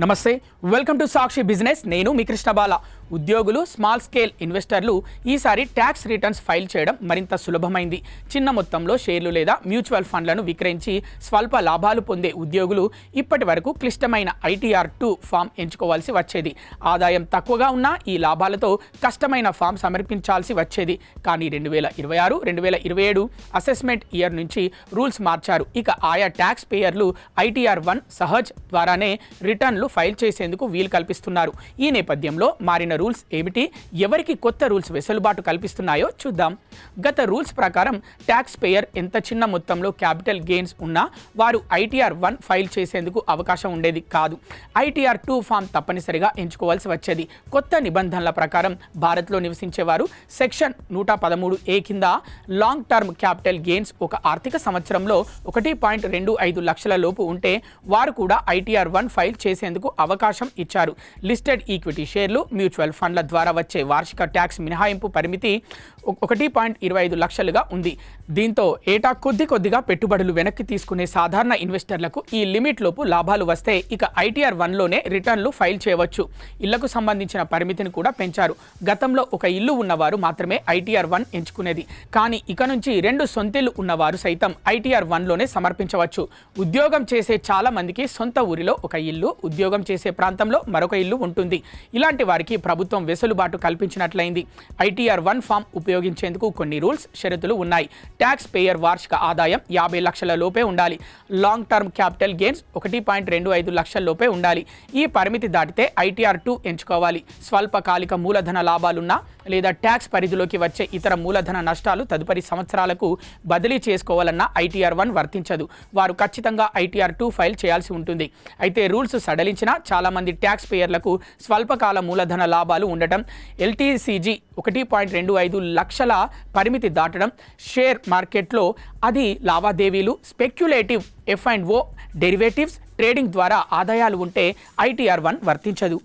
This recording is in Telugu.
నమస్తే, వెల్కమ్ టు సాక్షి బిజినెస్. నేను మీ కృష్ణబాల. ఉద్యోగులు, స్మాల్ స్కేల్ ఇన్వెస్టర్లు ఈసారి ట్యాక్స్ రిటర్న్స్ ఫైల్ చేయడం మరింత సులభమైంది. చిన్న మొత్తంలో షేర్లు లేదా మ్యూచువల్ ఫండ్లను విక్రయించి స్వల్ప లాభాలు పొందే ఉద్యోగులు ఇప్పటి వరకు క్లిష్టమైన ITR-2 ఫామ్ ఎంచుకోవాల్సి వచ్చేది. ఆదాయం తక్కువగా ఉన్న ఈ లాభాలతో కష్టమైన ఫామ్ సమర్పించాల్సి వచ్చేది. కానీ 2026-2027 అసెస్మెంట్ ఇయర్ నుంచి రూల్స్ మార్చారు. ఇక ఆయా ట్యాక్స్ పేయర్లు ITR-1 సహజ్ ద్వారానే రిటర్న్లు ఫైల్ చేసేందుకు వీలు కల్పిస్తున్నారు. ఈ నేపథ్యంలో మారిన రూల్స్ ఏమిటి, ఎవరికి కొత్త రూల్స్ వెసులుబాటు కల్పిస్తున్నాయో చూద్దాం. గత రూల్స్ ప్రకారం ట్యాక్స్ పేయర్ ఎంత చిన్న మొత్తంలో క్యాపిటల్ గెయిన్స్ ఉన్నా వారు ITR-1 ఫైల్ చేసేందుకు అవకాశం ఉండేది కాదు. ITR-2 ఫామ్ తప్పనిసరిగా ఎంచుకోవాల్సి వచ్చేది. కొత్త నిబంధనల ప్రకారం భారత్లో నివసించేవారు సెక్షన్ 113A కింద లాంగ్ టర్మ్ క్యాపిటల్ గెయిన్స్ ఒక ఆర్థిక సంవత్సరంలో 1.25 లక్షల లోపు ఉంటే వారు కూడా ITR-1 ఫైల్ చేసేందుకు అవకాశం ఇచ్చారు. లిస్టెడ్ ఈక్విటీ షేర్లు, మ్యూచువల్ ఫండ్ల ద్వారా వచ్చే వార్షిక ట్యాక్స్ మినహాయింపు పరిమితి 1.25 లక్షలుగా ఉంది. దీంతో ఏటా కొద్దిగా పెట్టుబడులు వెనక్కి తీసుకునే సాధారణ ఇన్వెస్టర్లకు ఈ లిమిట్ లోపు లాభాలు వస్తే ఇక ITR-1లోనే రిటర్న్లు ఫైల్ చేయవచ్చు. ఇళ్లకు సంబంధించిన పరిమితిని కూడా పెంచారు. గతంలో ఒక ఇల్లు ఉన్నవారు మాత్రమే ITR-1 ఎంచుకునేది. కానీ ఇక నుంచి 2 సొంతిల్లు ఉన్నవారు సైతం ITR-1లోనే సమర్పించవచ్చు. ఉద్యోగం చేసే చాలా మందికి సొంత ఊరిలో ఒక ఇల్లు, ఉద్యోగం చేసే ప్రాంతంలో మరొక ఇల్లు ఉంటుంది. ఇలాంటి వారికి ప్రభుత్వం వెసులుబాటు కల్పించినట్లయింది. ITR-1 ఫామ్ ఉపయోగించేందుకు కొన్ని రూల్స్, షరతులు ఉన్నాయి. ట్యాక్స్ పేయర్ వార్షిక ఆదాయం 50 లక్షల లోపే ఉండాలి. లాంగ్ టర్మ్ క్యాపిటల్ గెయిన్స్ 1.25 లక్షల లోపే ఉండాలి. ఈ పరిమితి దాటితే ITR-2 ఎంచుకోవాలి. స్వల్పకాలిక మూలధన లాభాలున్నా లేదా ట్యాక్స్ పరిధిలోకి వచ్చే ఇతర మూలధన నష్టాలు తదుపరి సంవత్సరాలకు బదిలీ చేసుకోవాలన్న ITR-1 వర్తించదు. వారు ఖచ్చితంగా ITR-2 ఫైల్ చేయాల్సి ఉంటుంది. అయితే రూల్స్ సడలించిన చాలామంది ట్యాక్స్ పేయర్లకు స్వల్పకాల మూలధన లాభాలు ఉండటం, LTCG 1.25 లక్షల పరిమితి దాటడం, షేర్ మార్కెట్లో అది లావాదేవీలు, స్పెక్యులేటివ్ F&O డెరివేటివ్స్ ట్రేడింగ్ ద్వారా ఆదాయాలు ఉంటే ITR-1 వర్తించదు.